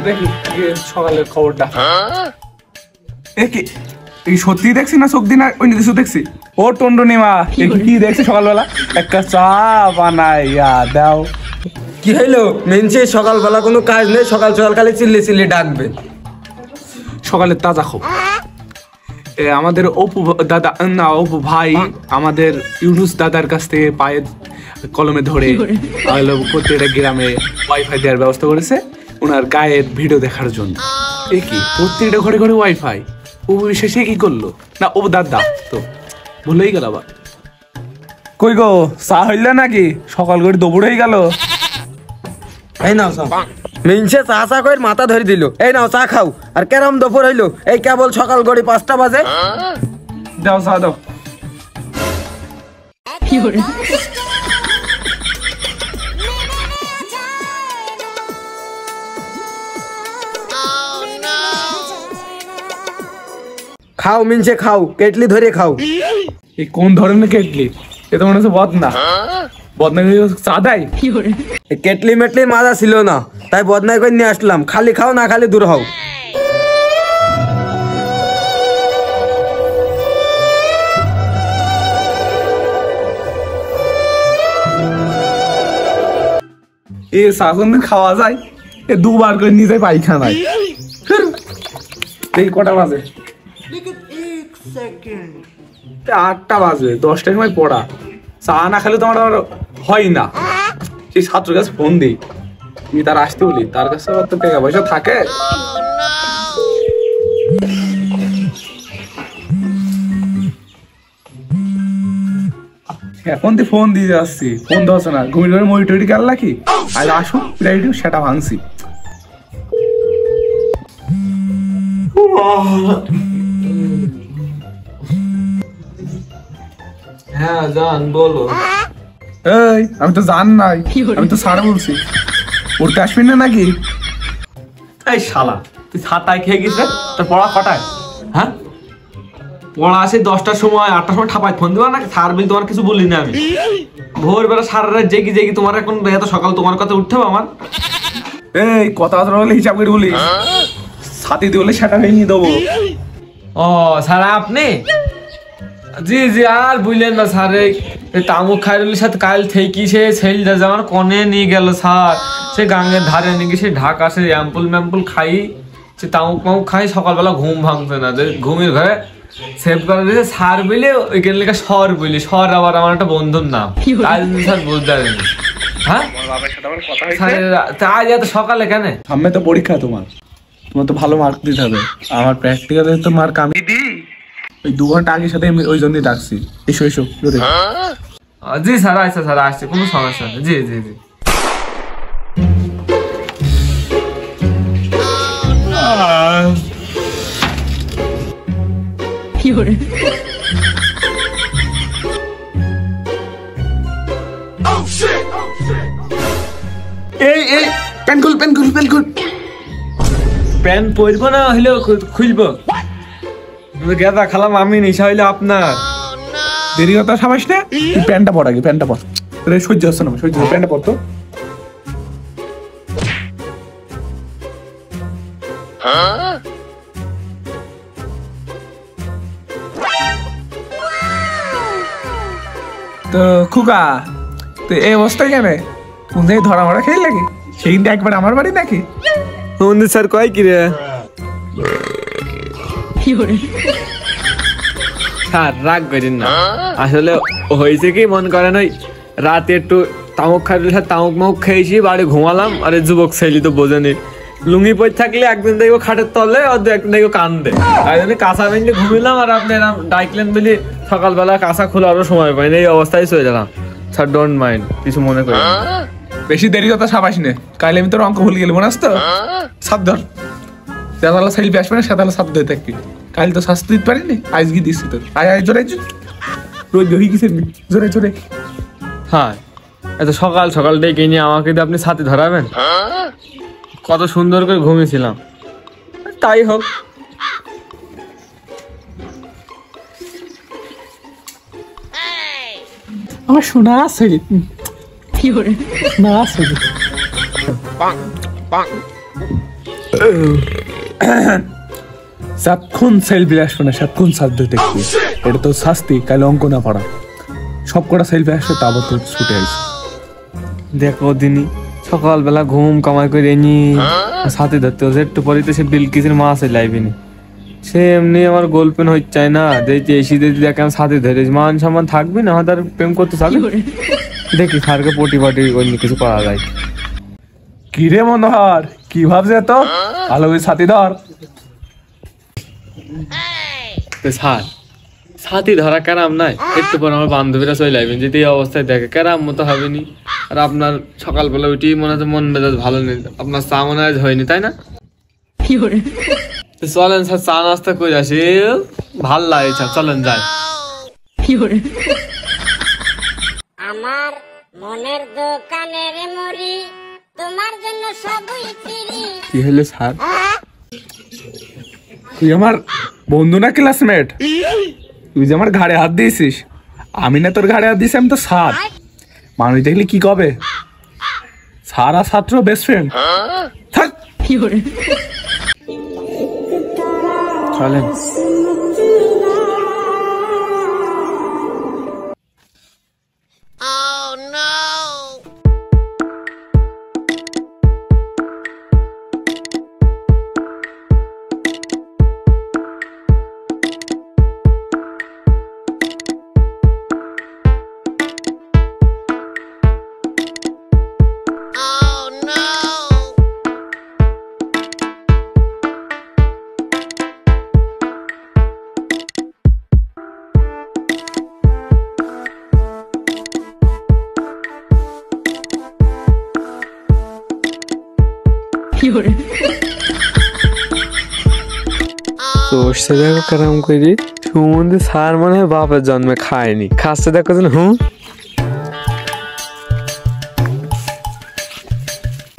দেখি সকালের খবরটা। এই সত্যি দেখছি না চোখ দিন অন্য কিছু দেখছি? ও টন্ডনিমা কি দেখছি সকালবেলা? একটা চা বানাইয়া দাও। কি হইলো? মেনছে সকালবেলা কোনো কাজ নেই, সকাল সকাল খালি চিল্লি চিল্লি ডাকবে। সকালের তাজা খবর, আমাদের অপু দাদা না অপু ভাই আমাদের ইউনুস দাদার কাছ থেকে পায়ে কলমে ধরে প্রত্যেকটা গ্রামে ওয়াইফাই দেওয়ার ব্যবস্থা করেছে ওনার গায়ের ভিডিও দেখার জন্য। এ কি প্রত্যেকটা ঘরে ঘরে ওয়াইফাই? অপু বিশেষে কি করলো? না ও দাদা তো ভুলেই গেল আবার। কই গো চা হইল নাকি? সকাল করে দৌড় হয়ে গেল। এই নাও চা। মিনছে চা চা করে মাথা ধরে দিল। এই নাও চা খাও। আর কেরম দুপুর হইলো? এই কেবল সকাল গড়ি 5টা বাজে। দাও চা দাও। কি করে খাও মিনছে খাও, কেটলি ধরে খাও। এই কোন ধরনের কেটলি? এ তো মনে হচ্ছে বদনা। বদনা চা দেয়? কি করে কেটলি মেটলির মাজা ছিল না, তাই বদনাই করে নিয়ে আসলাম। খালি খাও না খালি দূর হও। এ চা কোনদিন খাওয়া যায়? এ দুবার করে নিজে পায়খানায়। এই কটা বাজে? 8টা বাজে। 10টার সময় পড়া। চা না খেলে তোমার হয় না। সেই ছাত্রের কাছে ফোন দিই, তুমি তার আসতে বলি, তার কাছে আবার তো টাকা পয়সা থাকে। এখন তুই ফোন দিয়ে যাচ্ছি, ফোন ধরছে না। ঘুমিয়ে ঘুরে মই টরি গেল নাকি? আজ আসুন প্রাইভেট সেটা ভাঙছি। হ্যাঁ জান বলো। এই আমি তো জান নাই, আমি তো স্যার বলছি। পড়তে আসবি না নাকি? এই শালা তুই ছাতায় খেয়ে গেছিস? তোর পড়া কটায়? হ্যাঁ পড়া আসে 10টার সময়, 8টার সময় ঠাপায় ফোন দেবা না? স্যার বিল তোমার কিছু বলি না আমি। ভোরবেলা সারা রাত জেগি জেগি তোমার এখন এত সকাল তোমার কথা উঠতে হবে আমার? এই কথা বলে হিসাব করে বলিস। ছাতি দিয়ে বলে সেটা ভেঙে দেবো। ও স্যার আপনি? জি জি আর বুঝলেন না স্যার, এই তামুক খাইরুলের সাথে কাল থেকে সে ছেলটা যাওয়ার কনে নিয়ে গেল স্যার। সে গাঙ্গের ধারে নিয়ে গিয়ে সে ঢাকা সে অ্যাম্পুল ম্যাম্পুল খাই, সে তামুক মামুক খাই, সকালবেলা ঘুম ভাঙছে না। যে ঘুমের ঘরে সেভ করে দিয়েছে স্যার বলে ওইখান লেখা স্বর বলি। স্বর আবার আমার একটা বন্ধুর নাম, তাই স্যার বুঝতে পারেনি। হ্যাঁ তাই এত সকালে কেন? সামনে তো পরীক্ষা, তোমার তো ভালো মার্ক দিতে হবে। আমার প্র্যাকটিক্যালে তো মার্ক আমি দিই। ওই 2 ঘন্টা আগের সাথে আমি ওই জন্যই ডাকছি। এসো এসো। জি স্যার আসছে, স্যার আসছে, কোনো সমস্যা নেই। জি জি জি। কি করে এই এই প্যান খুল প্যান খুল প্যান খুল। প্যান্ট পরবো না হইলেও খুলবো? গেদা খালাম আমি, নিশা হইলে আপনার। দেরি কথা সাবাস না, তুই প্যান্টটা পর আগে, প্যান্টটা পর। সহ্য হচ্ছে না, সহ্য। প্যান্টটা পর তো। খুকা তো এই অবস্থায় কেন? কোন জায়গায় ধরা মরা খেয়ে লাগে? সেইদিনটা একবার আমার বাড়ি নাকি? স্যার কয় কি রে? কি করে স্যার রাগ করেন না, আসলে হয়েছে কি মন করেন ওই রাতে একটু তামুক খাইলে তামুক মামুক খেয়েছি, বাড়ি ঘুমালাম। আরে যুবক ছেলে তো বোঝেনি, লুঙ্গি পরে থাকলে একদিন দেখবো খাটের তলে, একদিন দেখবো কান্দে। তাই জন্য কাঁচা বেঁধে ঘুমিলাম, আর আপনি এরকম ডাইকলেন বলি সকালবেলা কাঁচা খোলারও সময় পাইনি, এই অবস্থায় চলে গেলাম। স্যার ডোন্ট মাইন্ড, কিছু মনে করি না। বেশি দেরি কথা সাবাস নে, কাইলে আমি তোর অঙ্ক ভুল গেলি মনে আসতো। সাপ ধর, যেতালা সেলফি আসবে না সেতালা সাপ ধরে থাকবি। কাল তো শাস্তি দিতে পারিনি, আজকে দিচ্ছি তোর। আয় আয় জোরে রোজ হয়ে গেছে জোরে জোরে। হ্যাঁ এত সকাল সকাল ডেকে নিয়ে আমাকে দিয়ে আপনি সাথে ধরাবেন? কত সুন্দর করে ঘুমিয়েছিলাম। তাই হোক, আমার শোনা আছে কি করে না আছে। সাতক্ষণ সেলফি আসবে না, সাতক্ষণ সাধ্য দেখবি, এটা তো শাস্তি। কাল অঙ্ক না পড়া, সব কটা সেলফি আসবে, তারপর তো ছুটে আসবে। দেখো দিনই সকালবেলা ঘুম কামাই করে নি সাথে ধরতে হচ্ছে, একটু পরে তো সে বিলকিসের মা আছে লাইবিনি, সে এমনি আমার গোলপেন হচ্ছে চাই না, দেখছি এসি দেখি দেখে আমি সাথে ধরে মান সম্মান থাকবে না, আমার প্রেম করতে চাবে। দেখি স্যারকে পটি পাটি অন্য কিছু করা যায়। কি রে মনোহর, কি ভাবছে তো? ভালো করে সাথী ধর। স্যার সাথী ধরা ক্যারাম নাই, একটু পর আমার বান্ধবীরা চলে আসবেন, যদি এই অবস্থায় দেখে ক্যারাম মতো হবে নি। আর আপনার সকালবেলা উঠি মনে হচ্ছে মন মেজাজ ভালো নেই, আপনার চা মনে হয় হয়নি, তাই না? চলেন স্যার চা নাস্তা করে আসি, ভাল লাগে স্যার, চলেন যাই। আমার মনের দোকানের মরি, তোমার জন্য সবই ফ্রি। কি হলো স্যার? তুই আমার বন্ধু না ক্লাসমেট? তুই যে আমার ঘাড়ে হাত দিয়েছিস, আমি না তোর ঘাড়ে হাত দিয়েছি, আমি তো স্যার। মানুষ দেখলে কি কবে? সারা ছাত্র বেস্ট ফ্রেন্ড। থাক। চলেন। তোর সাথে দেখো কেরম করি সুমন্দি স্যার মনে হয় বাপের জন্মে খায়নি, খাচ্ছে দেখো যেন।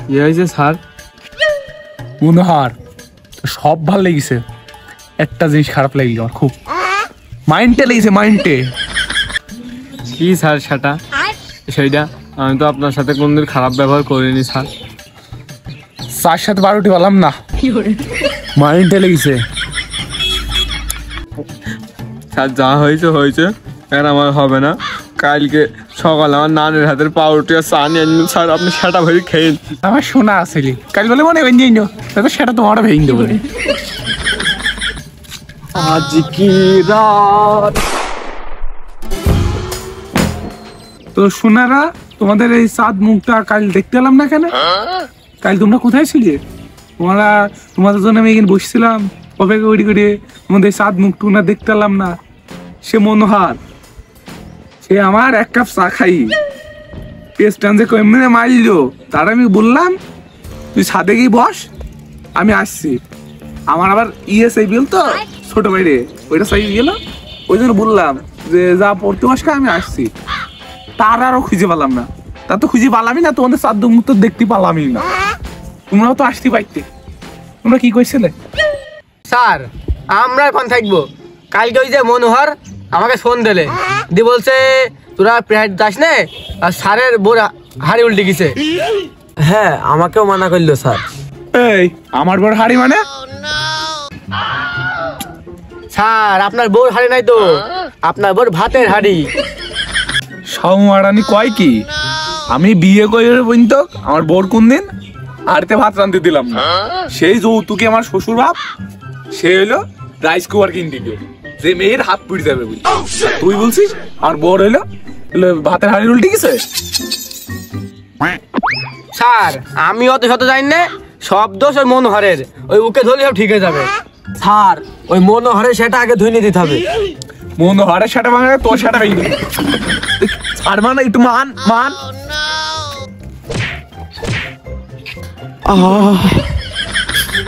কি হয়েছে স্যার? মনোহর সব ভাল লেগেছে, একটা জিনিস খারাপ লেগে আমার খুব, মাইন্ডে লেগেছে, মাইন্ডে। কি স্যার সেটা? সেইটা আমি তো আপনার সাথে কোনদিন খারাপ ব্যবহার করিনি স্যার। 4-7 বললাম না, মাইন্ডে লেগেছে। স্যার যা হয়েছে হয়েছে, আর আমার হবে না। কালকে সকালে আমার নানের হাতের পাউরুটি আর চা নিয়ে আনলেন স্যার, আপনি সেটা ভেবে খেয়ে। আমার শোনা আসলি কাল বলে মনে ভেঙে নিও, সেটা তোমার ভেঙে দেবো। আজ কি রাত। তো শোনারা, তোমাদের এই চাঁদ মুখটা কাল দেখতে এলাম না কেন? কাল তোমরা কোথায় ছিলে? তোমাদের জন্য আমি এখানে বসছিলাম অপেক্ষা করি করে, তোমাদের চাঁদ মুখটুকু না দেখতে এলাম না। সে মনোহর, সে আমার 1 কাপ চা খাই পেস্টান যে কেমনে মারলো, তার আমি বললাম তুই ছাদে গিয়ে বস, আমি আসছি। আমার আবার চাই বিল তো ছোট বাইরে, ওইটা চাই গেল, ওই জন্য বললাম যে যা পড়তে বসকা, আমি আসছি। তার আরো খুঁজে পেলাম না, তা তো খুঁজে পালামই না, তোমাদের চাঁদ মুখ তো দেখতে পালামই না। তোমরাও তো আসতে পারতে, তোমরা কি কইছিলে? স্যার আমরা এখন থাকবো, কালকে ওই যে মনোহর আমাকে ফোন দিলে দি বলছে তোরা প্রায় যাস নে, আর স্যারের বোর হাড়ি উল্টে গেছে। হ্যাঁ আমাকেও মানা করলো স্যার। এই আমার বড় হাড়ি মানে? স্যার আপনার বোর হাড়ি নাই তো, আপনার বোর ভাতের হাড়ি। সাউমারানি কয় কি? আমি বিয়ে করে বইন্ত আমার বোর কোন দিন আরতে ভাত রাঁধতে দিলাম না, সেই যৌতুকে আমার শ্বশুর বাপ সে হইলো রাইস কুকার কিনে দিল, যে মেয়ের হাত পুড়ে যাবে বলি। তুই বলছিস আমার বোর হইলো ভাতের হাড়ি উল্টে গেছে? স্যার আমি অত শত জানি না, সব দোষ ওই মনোহরের, ওই ওকে ধরলে সব ঠিক হয়ে যাবে। স্যার ওই মনোহরের সেটা আগে ধুয়ে দিতে হবে। মনোহরের সেটা ভাঙা, তোর সেটা ভেঙে আর মানে একটু মান মান।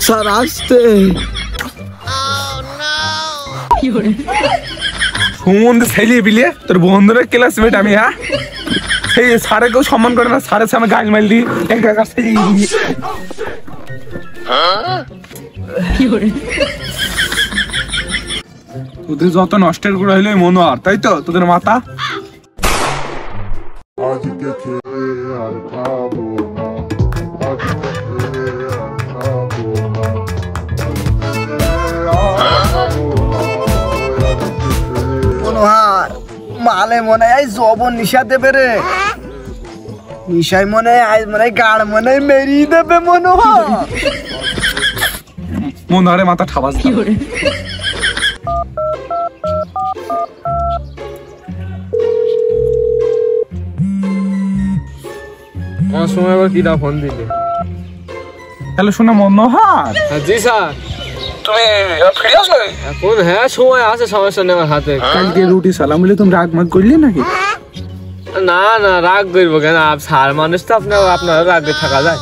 স্যার আসতে সুমন্দ ছেলে বিলে তোর বন্ধুরা ক্লাসমেট আমি, হ্যাঁ সেই স্যারে কেউ সম্মান করে না, স্যারের সামনে গাল মাইল দিই একটা কাছে। তোদের যত নষ্টের করে হইলো মনোহর, তাই তো তোদের মাথা। আজকে খেয়ে আর খাবো না, আজকে খেয়ে আর খাবো না। আমারে মনে হয় জবন নিশা দেবে রে, নিশাই মনে হয় আজ মনে হয় গাড় মনে হয় মেরিয়ে দেবে মনে হয়। মনোহরে মাথা ঠাবাস দাও। আমার সময় আবার কিনা ফোন দিলে। হ্যালো শোনা মনোহর, জি স্যার। তুমি ফিরে আসো? এখন হ্যাঁ সময় আছে, সমস্যা নেই আমার হাতে। কালকে রুটি সালাম বলে তুমি রাগ মাগ করলে নাকি? না না রাগ করবো কেন, স্যার মানুষ তো আপনার রাগে থাকা যায়।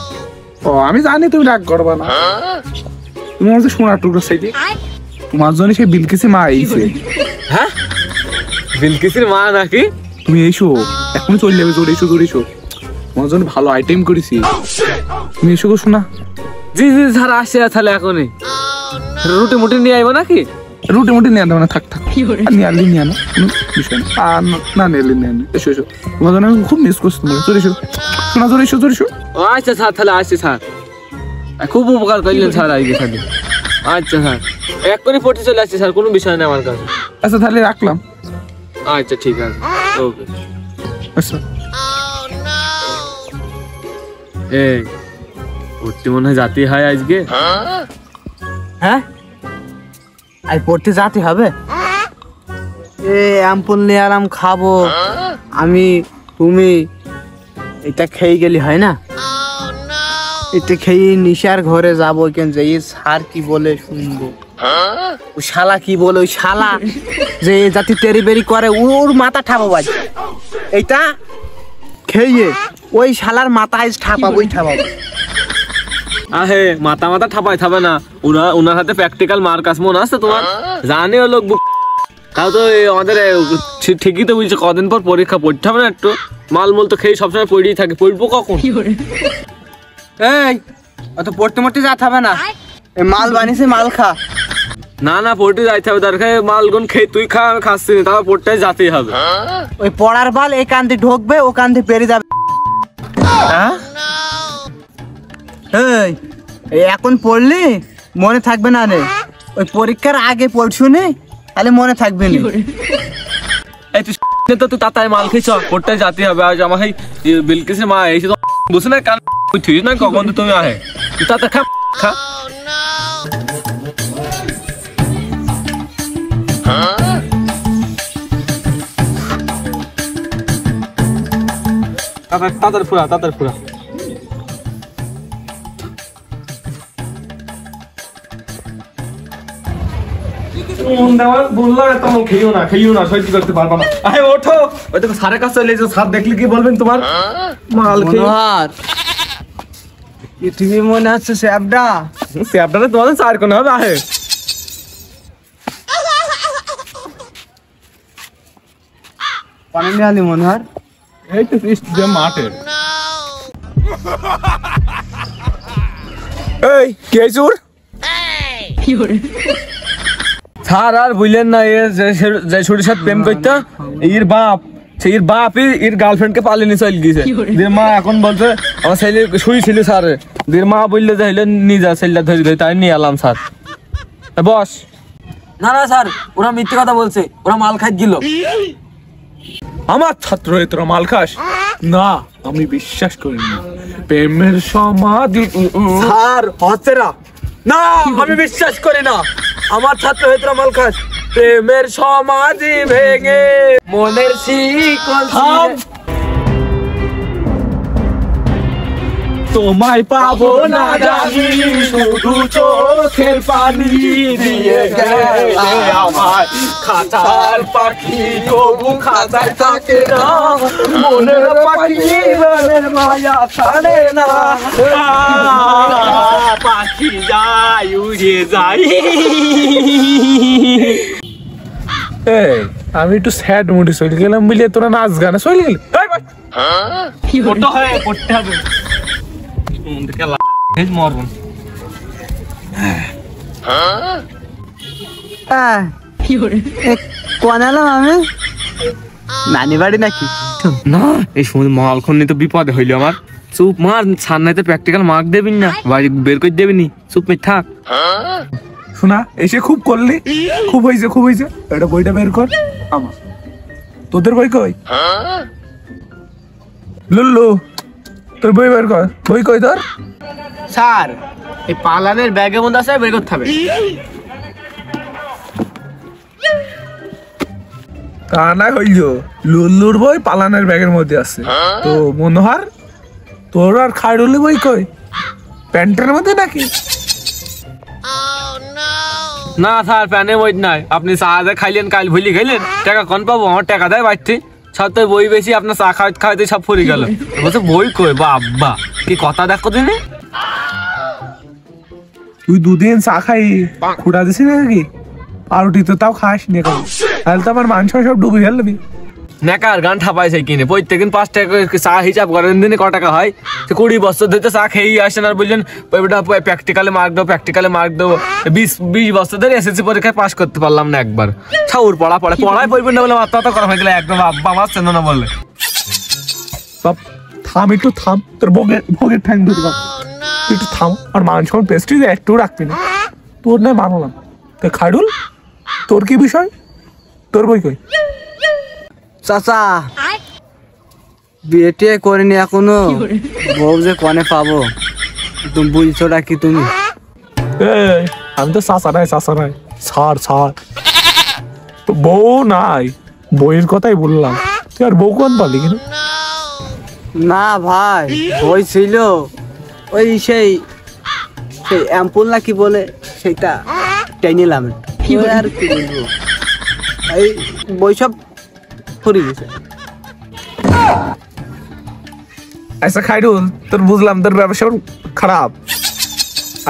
ও আমি জানি তুমি রাগ করবা না। তুমি আমার সোনার টুকরো সাইডে তোমার জন্য সেই বিলকিসে মা আইছে। হ্যাঁ বিলকিসের মা নাকি? তুমি এসো, এখন চলে যাবে। জোরে এসো, জোরে এসো, তোমার জন্য ভালো আইটেম করেছি। তুমি এসো গো শোনা। জি জি স্যার আসছে তাহলে এখনই। রুটি মুটি নিয়ে আইবো নাকি? রুটি মুটি নিয়ে আনতে না, থাক থাক, নিয়ে আনলি নিয়ে আনো, কোনো বিষয় না। আর না নিয়ে আনলি নিয়ে আনো। এসো এসো, তোমার জন্য আমি খুব মিস করছি তোমাকে। জোরে এসো শোনা, জোরে এসো, জোরে এসো। আচ্ছা স্যার তাহলে আসছি স্যার, খুব উপকার করলেন স্যার আজকে সাথে। আচ্ছা স্যার এক্ষুনি পড়তে চলে আসছি স্যার, কোনো বিষয় নেই আমার কাছে। আচ্ছা তাহলে রাখলাম। আচ্ছা ঠিক আছে, ওকে। আচ্ছা এই পড়তে মনে হয় যাতে হয় আজকে। হ্যাঁ আজ পড়তে যেতে হবে। এ আমপুল নিয়ে আরাম খাবো আমি, তুমি এটা খেয়ে গেলি হয় না? এটা খেয়ে নিশার ঘরে যাবো, কেন যে স্যার কি বলে শুনবো, ও শালা কি বলে, ওই শালা যে জাতি তেরি বেরি করে ওর মাথা ঠাপাবো আজ। এইটা খেয়ে ওই শালার মাথা আজ ঠাপাবোই ঠাপাবো। আহে মাথা মাথা ঠাপাই থাবে না, ওনার হাতে প্র্যাকটিক্যাল মার্কাস মনে আছে তোমার? জানি ও লোক তাও তো আমাদের ঠিকই তো বুঝছে, কদিন পর পরীক্ষা, পড়তে হবে না একটু? মালমূল তো খেয়ে সবসময় পড়েই থাকে, পড়বো কখন? এই অত পড়তে মরতে যেতে হবে না, মাল বানিয়েছে মাল খা। না না পড়তে যাইতে হবে, দরকার মালগুন খেয়ে তুই খা, আমি খাচ্ছি না, তারপর পড়তে যাতেই হবে। ওই পড়ার বাল এই কান্দি ঢুকবে, ও কান্দি পেরিয়ে যাবে। এই এখন পড়লি মনে থাকবে না রে, ওই পরীক্ষার আগে পড়ছু নি তাহলে মনে থাকবে না। এই তুই তো তুই তাতায় মাল খেয়েছ, পড়তে যাতেই হবে। আজ আমার বিলকিসের মা এসে তো বুঝে না কান তুই না কখন তো তুমি আহে, তুই তাতে খা খা। তাড়াতাড়ি ফুরা, তাড়াতাড়ি ফুরা। খেলিও না, সহ্য করতে পারবো না। আরে ওঠো, ওই দেখো স্যারের কাছে চলে এসো, স্যার দেখলে কি বলবেন তোমার? মাল খেয়ে মনোহর তুমি মনে হচ্ছে স্যাবডা, স্যাপটাতে তোমাদের চার কোন হবে। আহে পানি নিয়ে আনি মনোহর। এই তো মাঠের। এই কে চোর? স্যার আর বুঝলেন না, এ যে ছুটির সাথে প্রেম করতো, এর বাপ সেই বাপই এর গার্লফ্রেন্ডকে পালিয়ে নিয়ে চলে গিয়েছে। দের মা এখন বলছে আমার ছেলে শুই ছিল স্যার, দের মা বললে যে হইলে নিয়ে যা ছেলেটা ধরে ধরে, তাই নিয়ে এলাম স্যার। বস না না স্যার, ওরা মিথ্যে কথা বলছে, ওরা মাল খাই গেল। আমার ছাত্র হয়ে তোরা মাল খাস? না আমি বিশ্বাস করি না। প্রেমের সমাধি স্যার হচ্ছে না, আমি বিশ্বাস করি না। আমার ছাত্র হয়ে তোরা মাল খাস, প্রেমের সমাধি ভেঙে মনের শিকল তোমায় পাবো না জানি, শুধু চোখের পানি দিয়ে গেলে আমার খাঁচার পাখি, তবু খাঁচায় থাকে না, মনের পাখি মনের মায়া ছাড়ে না, পাখি যায় উড়ে যায়। এই আমি একটু স্যাড মুডে চলে গেলাম বলে তোরা নাচ গানে চলে গেলি। পড়তে হবে কোন এলাম আমি? নানি বাড়ি নাকি? না এই সময় মালখন নিয়ে তো বিপদে হইলো আমার। চুপ মার, সার নাইতে প্র্যাকটিক্যাল মার্ক দেবিন না, বাড়ি বের করে দেবিনি, চুপ মে থাক। শোনা এসে খুব করলি, খুব হয়েছে খুব হয়েছে, এটা বইটা বের কর। আমার তোদের বই কই? লুল্লু তোর বই বের কর, বই কই তোর? স্যার এই পালানের ব্যাগের মধ্যে আছে, বের করতে হবে। তা না হইল, লুল্লুর বই পালানের ব্যাগের মধ্যে আছে। তো মনোহর তোর আর খাইরুলের বই কই? প্যান্টের মধ্যে নাকি? না স্যার প্যানের মধ্যে নাই। আপনি চা যা খাইলেন কাল ভুলি খাইলেন, টাকা কোন পাবো? আমার টাকা দেয় বাড়তি। সব তো বই বেশি, আপনার চা খাওয়াতে খাওয়াতে সব ফুরি গেল। বলছে বই কই? বাবা কি কথা দেখো দিনে। তুই দুদিন চা খাই খুঁড়া দিছি নাকি? আর উঠি তো তাও খাস নি এখন, তাহলে তো আমার মাংস সব ডুবে গেল। নেকার গান ঠাপাইছে কিনে প্রত্যেকদিন 5 টাকা করে চা হিসাব করেন, দিনে ক টাকা হয়? 20 বছর ধরে চা খেয়েই আসেন আর বললেন প্র্যাকটিক্যালে মার্ক দাও, প্র্যাকটিক্যালে মার্ক দাও। 20 বছর ধরে এসএসসি পরীক্ষায় পাস করতে পারলাম না একবার। ছাউর পড়ায় পড়বেন না বলে মাথা করা হয়ে গেলে একদম আব্বা আমার চেন না বলে। বাপ থাম, একটু থাম, তোর ভোগের ঠ্যাং ধরে বাপ একটু থাম। আর মাংস পেস্ট্রি একটু রাখবি না, তোর নয় মানলাম। তো খাইরুল তোর কি বিষয়? তোর বই কই? চাচা বিয়ে টিয়ে করিনি এখনো, বউ যে কনে পাবো তুমি বুঝছোটা কি তুমি? এই আমি তো চাচা নাই ছাড় ছাড়, বউ নাই, বইয়ের কথাই বললাম। তুই আর বউ কোন পালি কেন? না ভাই বই ছিল, ওই সেই অ্যাম্পুল না কি বলে সেটা টেনে নিলাম। আর কি বলবো, এই বই সব ফুরি গেছে। আচ্ছা খাইরুল, তোর বুঝলাম তোর ব্যবসা খারাপ।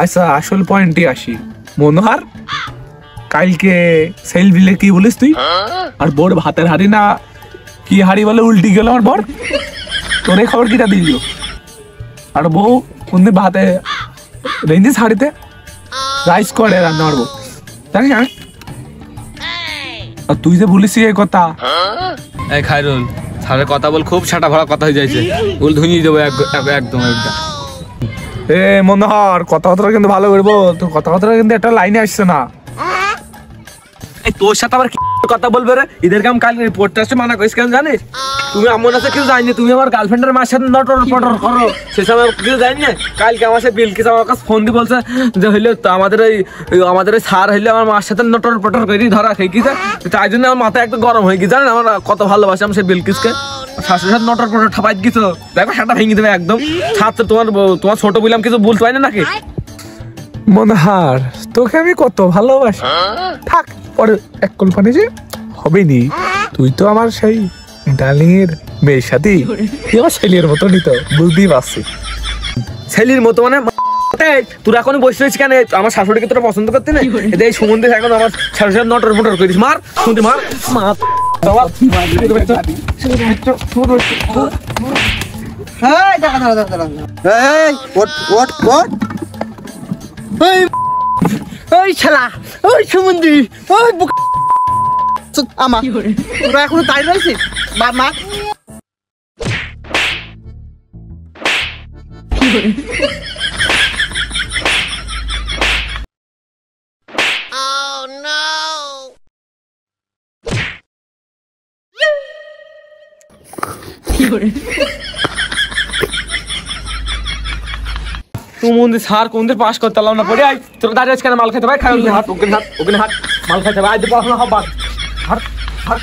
আচ্ছা আসল পয়েন্টে আসি। মনোহর কালকে সেল বিলে কি বলিস তুই? আর বোর ভাতের হাড়ি না কি হাড়ি বলে উল্টি গেল আমার বর, তোর এই খবর কিটা দিল? আর বউ কোনদিন ভাতে রেঞ্জিস হাড়িতে রাইস করে রান্না করবো, জানিস? আর তুই যে বলিস এই কথা, এই খাইরুল স্যারের কথা বল, খুব ছাটা ভরা কথা হয়ে যাইছে, উল ধুনিয়ে দেবো একদম। এ মনোহর কথাবার্তা কিন্তু ভালো করবো, তোর কথাবার্তা কিন্তু একটা লাইনে আসছে না। এই তোর সাথে আবার কি কথা বলবে রে? ঈদের কাম কাল পড়তে আসতে মানা করিস কেন জানিস? তুমি এমন আছে কিছু জানি, তুমি আমার গার্লফ্রেন্ডের মার সাথে নটর পটর করো, সে সময় কিছু জানি না। কালকে আমার সাথে বিলকিস আমার কাছে ফোন দিয়ে বলছে যে হইলে আমাদের এই স্যার হইলে আমার মার সাথে নটর পটর করি ধরা খেয়ে গেছে, তাই জন্য আমার মাথা একটু গরম হয়ে গেছে। জানেন আমার কত ভালোবাসে আমি সেই বিলকিসকে, শাশুড়ির সাথে নটর পটর ঠাপাই গেছো, দেখো সেটা ভেঙে দেবে একদম। ছাত্র তোমার ছোট বললাম কিছু বলতে পারি না নাকি? মনোহর তোকে আমি কত ভালোবাসি, থাক পরে এক কল্পনা যে হবে নি। তুই তো আমার সেই ডালিংয়ের মেয়ের সাথে তুই আমার ছেলের মতো নিত, বুঝতেই পারছি। ছেলির মতো মানে তোরা এখন বসে রয়েছিস কেন? আমার শাশুড়িকে তোরা পছন্দ করতে না? এই সুমন্দির এখন আমার শাশুড়ি নটর ফটর করিস, মার শুনতে মার মার। ওই শালা, ওই সুমন্দি, ওই আমার তোরা এখনো তাই রয়েছে মা। সুমন্দির স্যার কোনদের পাস করতে পারলাম না পড়ে। আয় তোরা দাঁড়িয়ে কেন? মাল খেতে ভাই, খাই হাট ওখানে হাট মাল খাইতে ভাই, পড়াশোনা হব হাট হাট।